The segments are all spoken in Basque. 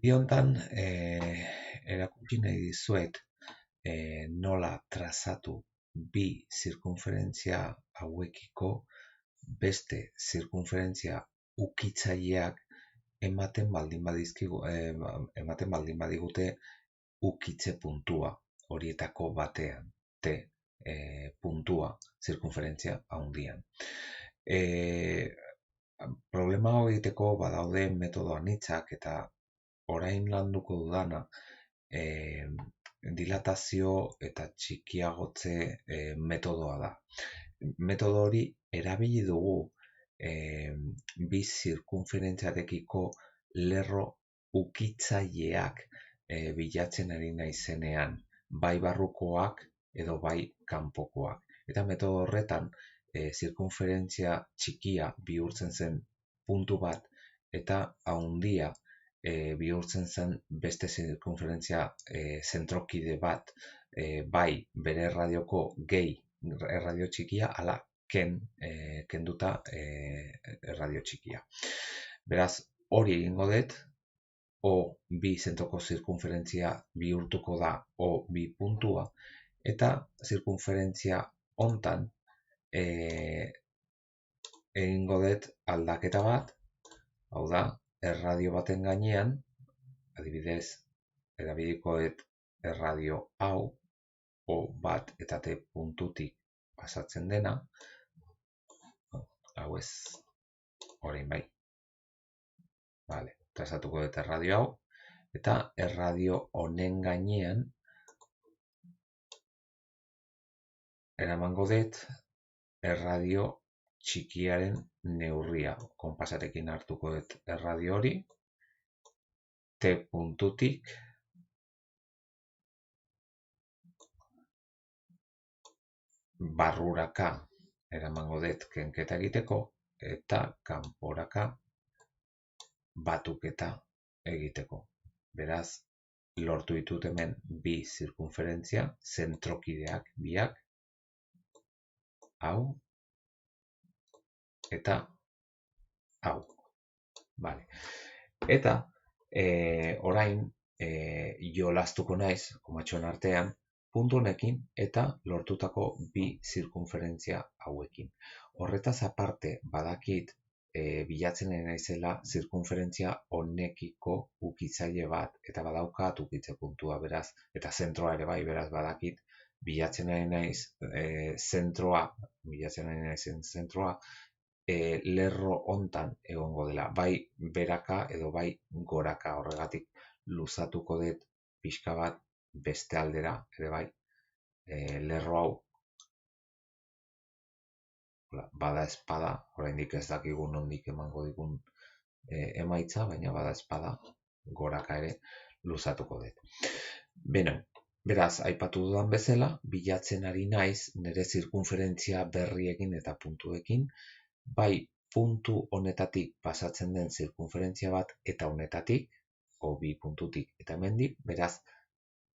Biontan, erakutsi nahi dizuet nola trazatu bi zirkunferentzia hauekiko beste zirkunferentzia ukitzaileak ematen baldin badigute ukitze puntua horietako batean, T puntua zirkunferentzia handian. Problema hau egiteko badaude metodo anitzak eta orain landuko dudana dilatazio eta txikiagotze metodoa da. Metodo hori erabili dugu bi zirkunferentziarekiko lerro ukitzaileak bilatzen ari naizenean, bai barrukoak edo bai kanpokoak. Eta metodo horretan zirkunferentzia txikia bihurtzen zen puntu bat eta handia bihurtzen zen beste zirkunferentzia zentrokide bat, bai bere erradioko gehi erradio txikia, ala kenduta erradio txikia. Beraz, hori egingo dut, O bi zentroko zirkunferentzia bihurtuko da O bi puntua, eta zirkunferentzia hontan egingo dut aldaketa bat, hau da, erradio baten gainean, adibidez, erabiliko dut erradio hau, O bat eta T puntutik pasatzen dena, hau ez, orain bai. Vale, trazatuko dut erradio hau, eta erradio honen gainean eramango dut erradio txikiaren neurria. Konpasarekin hartuko dut erradio hori, T puntutik barruraka eramango dut kenketa egiteko, eta kanporaka batuketa egiteko. Beraz, lortu ditut hemen bi zirkunferentzia, zentrokideak biak, hau, eta hau. Vale. Eta orain jolastuko naiz, komatxoen artean, puntu honekin eta lortutako bi zirkunferentzia hauekin. Horretaz aparte, badakit bilatzen ari naizela zirkunferentzia honekiko ukitzaile bat, eta badaukat ukitze puntua, beraz, eta zentroa ere bai, beraz badakit bilatzen ari naiz zentroa lerro hontan egongo dela, bai beraka edo bai goraka. Horregatik luzatuko dut pixka bat beste aldera ere bai, lerro hau bada espada, oraindik ez dakigu nondik emango digun emaitza, baina bada espada goraka ere luzatuko dut. Beno, beraz, aipatu dudan bezala, bilatzen ari naiz nire zirkunferentzia berriekin eta puntuekin, bai puntu honetatik pasatzen den zirkunferentzia bat eta honetatik, o bi puntutik eta hemendik, beraz,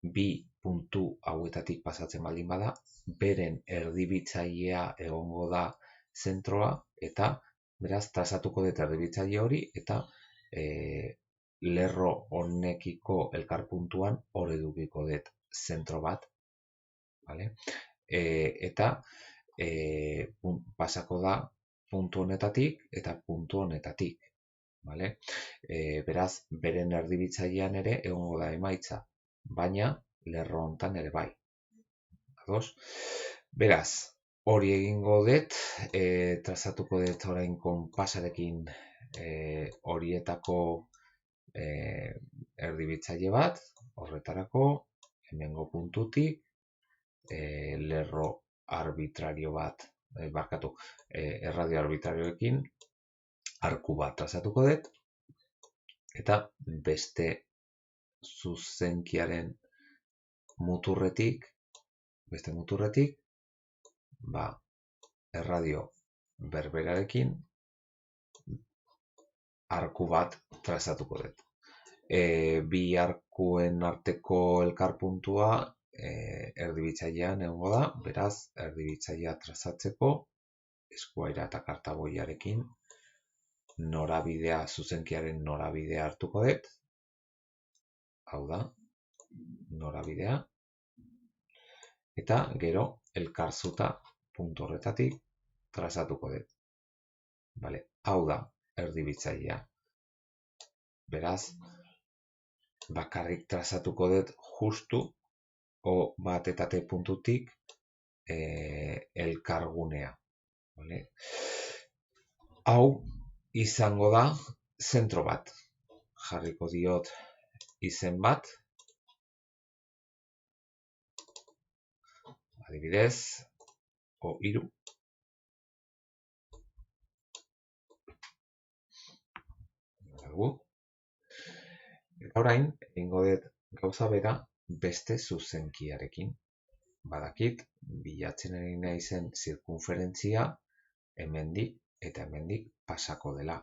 bi puntu hauetatik pasatzen baldin bada, beren erdibitzailea egongo da zentroa, eta beraz, trazatuko dut erdibitzaile hori, eta lerro honekiko elkarpuntuan hor edukiko dut zentro bat, vale? Eta pasako da puntu honetatik eta puntu honetatik, vale? Beraz, beren erdibitzailean ere egongo da emaitza, baina lerro hontan ere bai. Ados? Beraz, hori egingo dut, trazatuko dut orain konpasarekin horietako erdibitzaile bat, horretarako, hemengo puntutik, lerro arbitrario bat, erradio arbitrarioekin, arku bat trazatuko dut, eta beste zuzenkiaren muturretik, erradio berberarekin arku bat trazatuko dut. Bi arkuen arteko elkarpuntua erdibitzailean egongo da, beraz, erdibitzailea trazatzeko eskuaira eta kartaboiarekin norabidea, zuzenkiaren norabidea hartuko dut, hau da, norabidea, eta gero elkarzuta puntu horretatik trazatuko dut. Vale, hau da erdibitzailea. Beraz, bakarrik trazatuko dut justu O bat eta T puntutik elkargunea. Vale? Hau izango da zentro bat. Jarriko diot izen bat. Adibidez, O3. Eta orain, egingo dut gauza bera beste zuzenkiarekin. Badakit, bilatzen ari naizen zirkunferentzia hemendik eta hemendik pasako dela.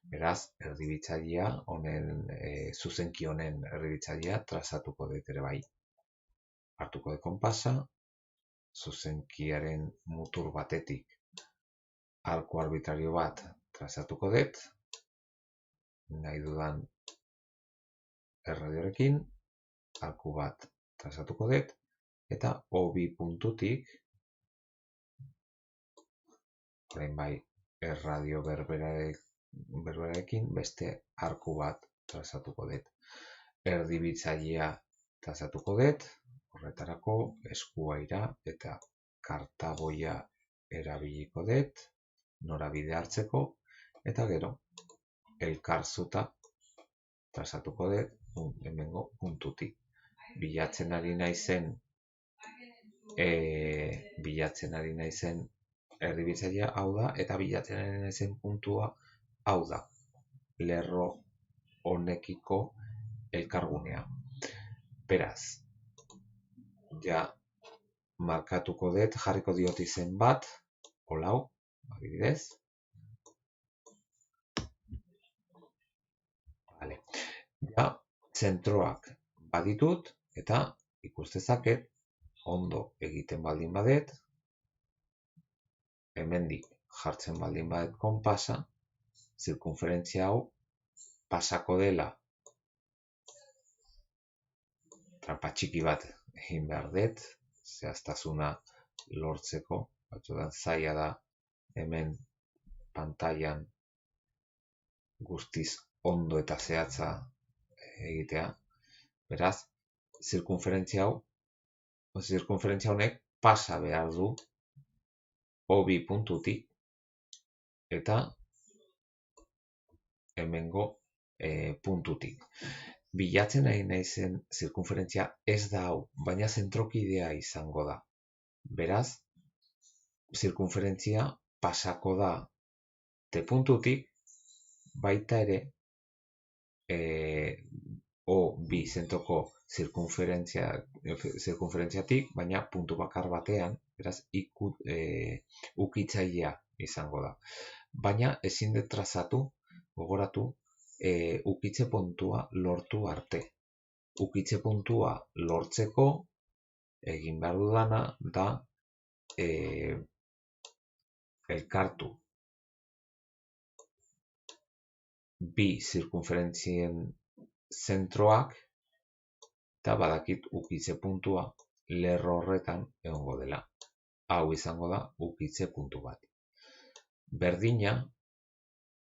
Beraz, erdibitzailea honen zuzenki honen erdibitzailea trazatuko dut ere bai. Hartuko dut konpasa, zuzenkiaren mutur batetik arku arbitrario bat trazatuko dut, nahi dudan erradiorekin, arku bat trazatuko dut, eta O2 puntutik, orain bai erradio berberarekin beste arku bat trazatuko dut. Erdibitzailea trazatuko dut, horretarako eskuaira eta kartaboia erabiliko dut, norabide hartzeko, eta gero elkarzuta trazatuko dut hemengo puntutik. Bilatzen ari naizen erdibitzailea hau da, eta bilatzen ari naizen puntua hau da. Lerro honekiko elkargunea. Beraz, ja markatuko dut, jarriko diot izen bat, holau, adibidez. Vale. Ja, zentroak baditut, eta ikus dezaket, ondo egiten baldin badet, hemendik jartzen baldin badet konpasa, zirkunferentzia hau pasako dela tranpa txiki bat egin behar dut, zehaztasuna lortzeko, batzuetan zaila da hemen pantailan guztiz ondo eta zehatza egitea. Beraz, zirkunferentzia honek pasa behar du O2 puntutik eta hemengo puntutik. Bilatzen ari naizen zirkunferentzia ez da hau, baina zentrokidea izango da. Beraz, zirkunferentzia pasako da T puntutik, baita ere O2 zentroko zirkunferentziatik, baina puntu bakar batean, beraz, ukitzailea izango da. Baina ezin dut trazatu, gogoratu, ukitze puntua lortu arte. Ukitze puntua lortzeko egin behar dudana da elkartu bi zirkunferentzien zentroak, eta badakit ukitze puntua lerro horretan egongo dela. Hau izango da ukitze puntu bat. Berdina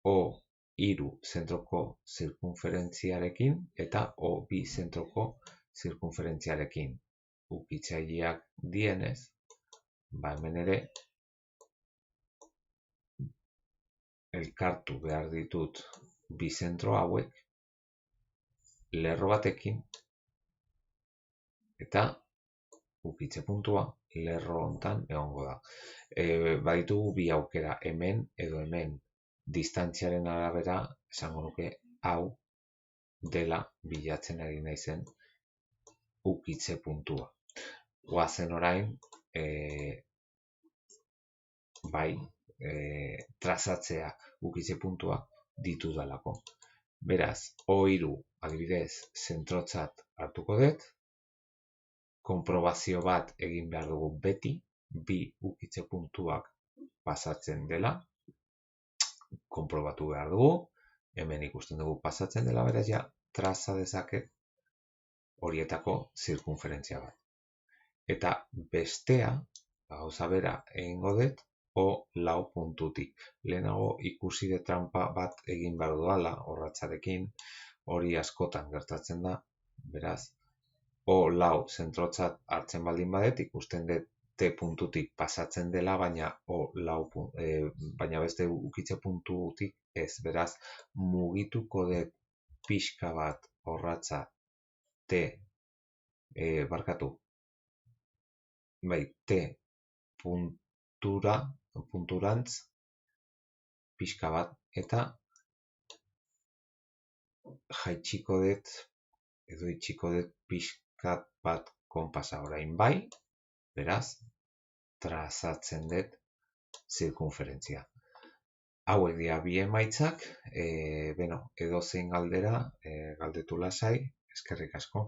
O3 zentroko zirkunferentziarekin eta O2 zentroko zirkunferentziarekin. Ukitzaileak dienez, hemen ere elkartu behar ditut bi zentro hauek lerro batekin, eta ukitze puntua lerro hontan egongo da. Baditugu bi aukera, hemen edo hemen. Distantziaren arabera esango nuke hau dela bilatzen ari naizen ukitze puntua. Goazen orain trazatzea ukitze puntua ditudalako. Beraz, O3 adibidez zentrotzat hartuko dut, konprobazio bat egin behar dugu beti, bi ukitze puntuak pasatzen dela, konprobatu behar dugu, hemen ikusten dugu pasatzen dela, beraz ja traza dezaket horietako zirkunferentzia bat. Eta bestea, gauza bera egingo dut, o lau puntutik. Lehenago ikusi de trampa bat egin behar duala, orratzarekin, hori askotan gertatzen da, beraz, o lau zentrotzat hartzen baldin badet, ikusten dut T puntutik pasatzen dela, baina baina beste ukitze puntutik ez, beraz, mugituko dut pixka bat orratza T, T punturantz pixka bat, eta jaitsiko dut, edo itxiko dut pixkat bat konpasa orain bai, beraz, trazatzen dut zirkunferentzia. Hauek dira bi emaitzak, edozein galdera galdetu lasai, eskerrik asko.